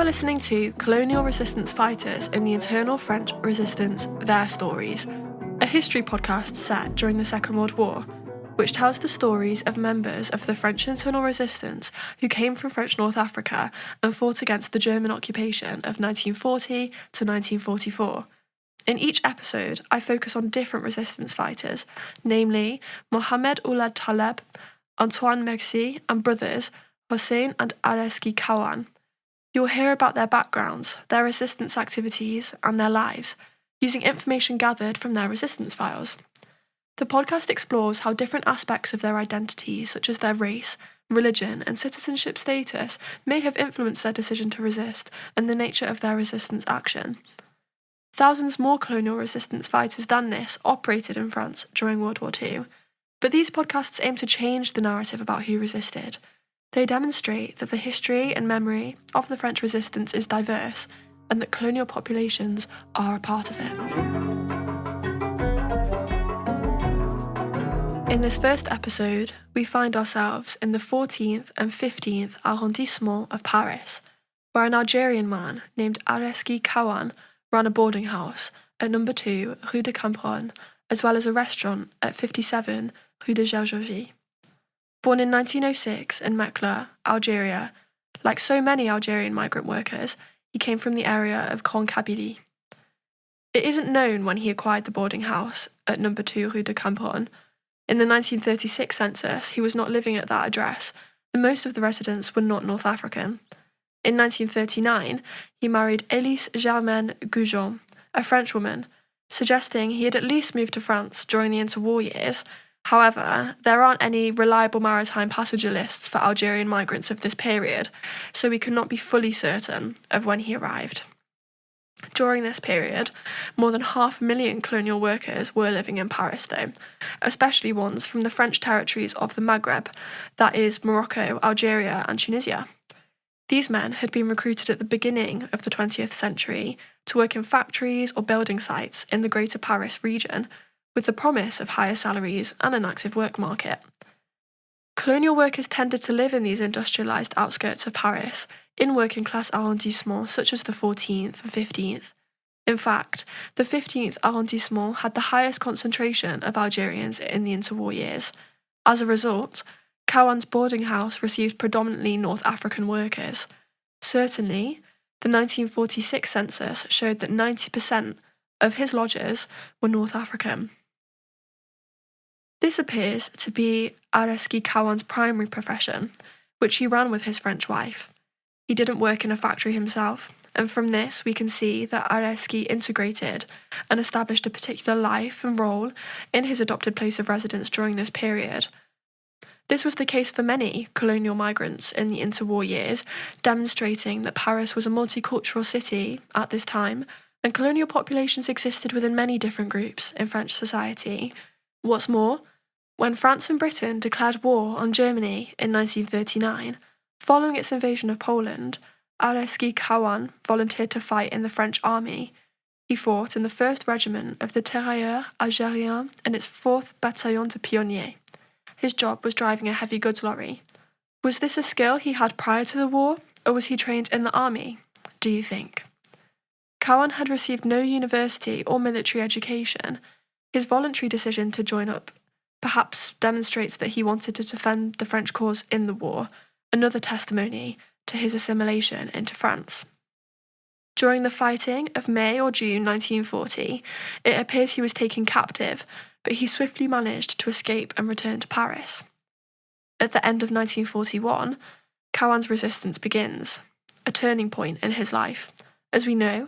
listening to Colonial Resistance Fighters in the Internal French Resistance, Their Stories, a history podcast set during the Second World War, which tells the stories of members of the French internal resistance who came from French North Africa and fought against the German occupation of 1940 to 1944. In each episode, I focus on different resistance fighters, namely Mohamed Ould Taleb, Antoine Merci, and brothers Hocine and Areski Kaouane. You'll hear about their backgrounds, their resistance activities, and their lives, using information gathered from their resistance files. The podcast explores how different aspects of their identities, such as their race, religion, and citizenship status, may have influenced their decision to resist and the nature of their resistance action. Thousands more colonial resistance fighters than this operated in France during World War II, but these podcasts aim to change the narrative about who resisted. They demonstrate that the history and memory of the French resistance is diverse and that colonial populations are a part of it. In this first episode, we find ourselves in the 14th and 15th arrondissement of Paris, where an Algerian man named Areski Kaouane ran a boarding house at number 2 Rue de Cambronne, as well as a restaurant at 57 Rue de Gergovie. Born in 1906 in Mekla, Algeria, like so many Algerian migrant workers, he came from the area of Grand Kabylie. It isn't known when he acquired the boarding house at number 2 Rue de Cambronne. In the 1936 census, he was not living at that address, and most of the residents were not North African. In 1939, he married Elise Germaine Goujon, a French woman, suggesting he had at least moved to France during the interwar years. However, there aren't any reliable maritime passenger lists for Algerian migrants of this period, so we could not be fully certain of when he arrived. During this period, more than 500,000 colonial workers were living in Paris though, especially ones from the French territories of the Maghreb, that is Morocco, Algeria and Tunisia. These men had been recruited at the beginning of the 20th century to work in factories or building sites in the Greater Paris region, with the promise of higher salaries and an active work market. Colonial workers tended to live in these industrialised outskirts of Paris, in working-class arrondissements such as the 14th and 15th. In fact, the 15th arrondissement had the highest concentration of Algerians in the interwar years. As a result, Kaouane's boarding house received predominantly North African workers. Certainly, the 1946 census showed that 90% of his lodgers were North African. This appears to be Areski Kaouane's primary profession, which he ran with his French wife. He didn't work in a factory himself, and from this we can see that Areski integrated and established a particular life and role in his adopted place of residence during this period. This was the case for many colonial migrants in the interwar years, demonstrating that Paris was a multicultural city at this time, and colonial populations existed within many different groups in French society. What's more, when France and Britain declared war on Germany in 1939, following its invasion of Poland, Areski Kaouane volunteered to fight in the French army. He fought in the 1st Regiment of the Tirailleurs Algériens and its 4th Bataillon de Pionniers. His job was driving a heavy goods lorry. Was this a skill he had prior to the war, or was he trained in the army, do you think? Kaouane had received no university or military education. His voluntary decision to join up perhaps demonstrates that he wanted to defend the French cause in the war, another testimony to his assimilation into France. During the fighting of May or June 1940, it appears he was taken captive, but he swiftly managed to escape and return to Paris. At the end of 1941, Kaouane's resistance begins, a turning point in his life. As we know,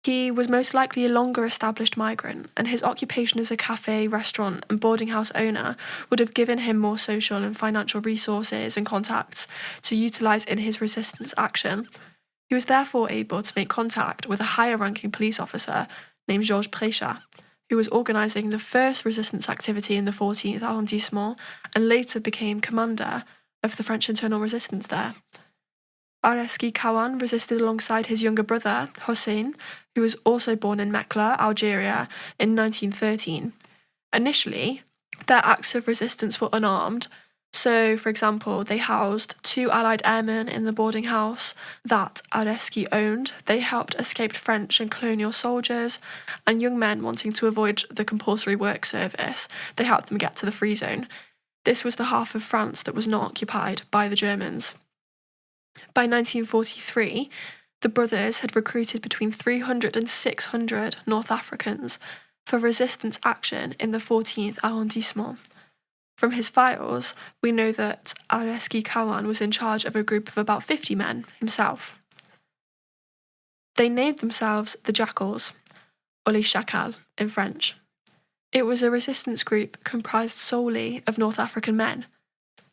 he was most likely a longer established migrant, and his occupation as a cafe, restaurant and boarding house owner would have given him more social and financial resources and contacts to utilise in his resistance action. He was therefore able to make contact with a higher ranking police officer named Georges Préchat, who was organising the first resistance activity in the 14th arrondissement and later became commander of the French internal resistance there. Areski Kaouane resisted alongside his younger brother, Hocine, who was also born in Mekla, Algeria, in 1913. Initially, their acts of resistance were unarmed, So, for example, they housed 2 Allied airmen in the boarding house that Areski owned. They helped escaped French and colonial soldiers and young men wanting to avoid the compulsory work service. They helped them get to the free zone. This was the half of France that was not occupied by the Germans. By 1943, the brothers had recruited between 300 and 600 North Africans for resistance action in the 14th arrondissement. From his files, we know that Areski Kaouane was in charge of a group of about 50 men himself. They named themselves the Jackals, or les Chacals in French. It was a resistance group comprised solely of North African men.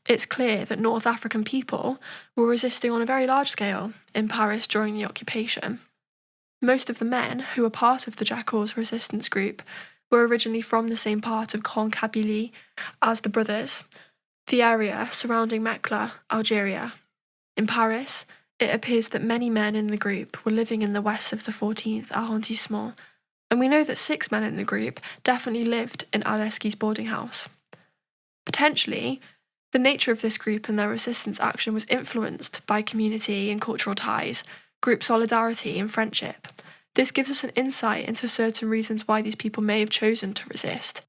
It's clear that North African people were resisting on a very large scale in Paris during the occupation. Most of the men who were part of the Jackals resistance group were originally from the same part of Grand Kabylie as the brothers, the area surrounding Mekla, Algeria. In Paris, it appears that many men in the group were living in the west of the 14th arrondissement, and we know that 6 men in the group definitely lived in Areski's boarding house. Potentially, the nature of this group and their resistance action was influenced by community and cultural ties, group solidarity and friendship. This gives us an insight into certain reasons why these people may have chosen to resist.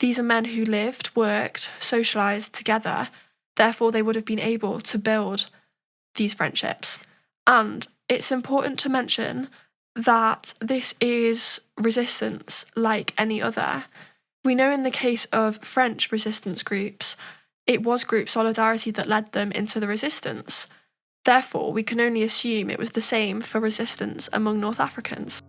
These are men who lived, worked, socialised together, therefore they would have been able to build these friendships. And it's important to mention that this is resistance like any other. We know in the case of French resistance groups, it was group solidarity that led them into the resistance. Therefore, we can only assume it was the same for resistance among North Africans.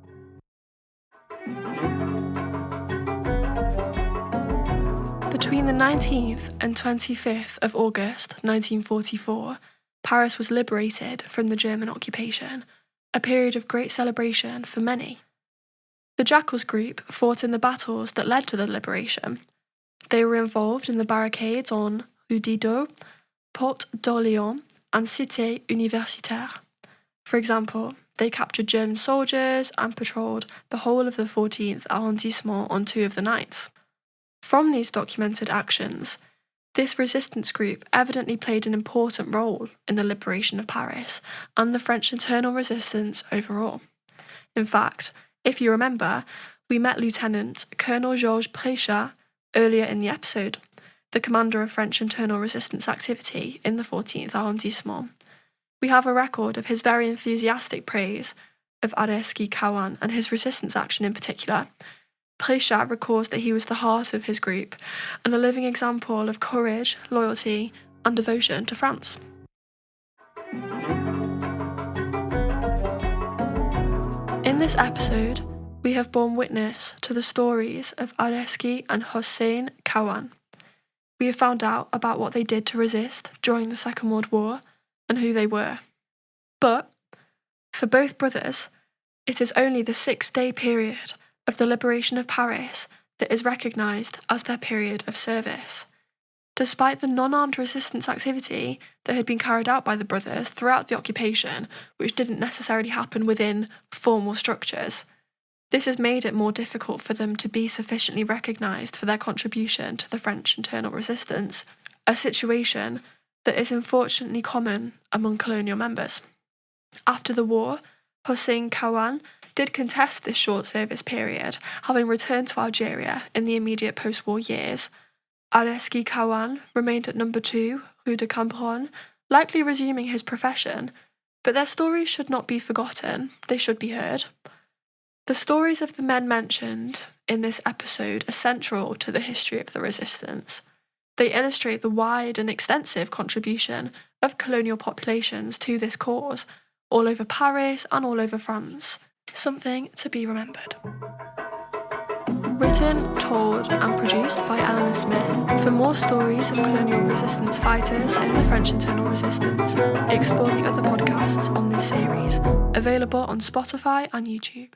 Between the 19th and 25th of August 1944, Paris was liberated from the German occupation, a period of great celebration for many. The Jackals group fought in the battles that led to the liberation. They were involved in the barricades on Rue Didot, Porte d'Orléans, and Cité Universitaire. For example, they captured German soldiers and patrolled the whole of the 14th arrondissement on 2 of the nights. From these documented actions, this resistance group evidently played an important role in the liberation of Paris and the French internal resistance overall. In fact, if you remember, we met Lieutenant Colonel Georges Préchat earlier in the episode, the commander of French internal resistance activity in the 14th arrondissement. We have a record of his very enthusiastic praise of Areski Kaouane and his resistance action in particular. Préchat records that he was the heart of his group and a living example of courage, loyalty, and devotion to France. In this episode, we have borne witness to the stories of Areski and Hocine Kaouane. We have found out about what they did to resist during the Second World War and who they were. But, for both brothers, it is only the 6-day period of the liberation of Paris that is recognised as their period of service. Despite the non-armed resistance activity that had been carried out by the brothers throughout the occupation, which didn't necessarily happen within formal structures, this has made it more difficult for them to be sufficiently recognised for their contribution to the French internal resistance, a situation that is unfortunately common among colonial members. After the war, Hocine Kaouane did contest this short service period, having returned to Algeria in the immediate post-war years. Areski Kaouane remained at number 2, Rue de Cambronne, likely resuming his profession, but their stories should not be forgotten, they should be heard. The stories of the men mentioned in this episode are central to the history of the resistance. They illustrate the wide and extensive contribution of colonial populations to this cause, all over Paris and all over France. Something to be remembered. Written, told and produced by Eleanor Smith. For more stories of colonial resistance fighters in the French internal resistance, explore the other podcasts on this series, available on Spotify and YouTube.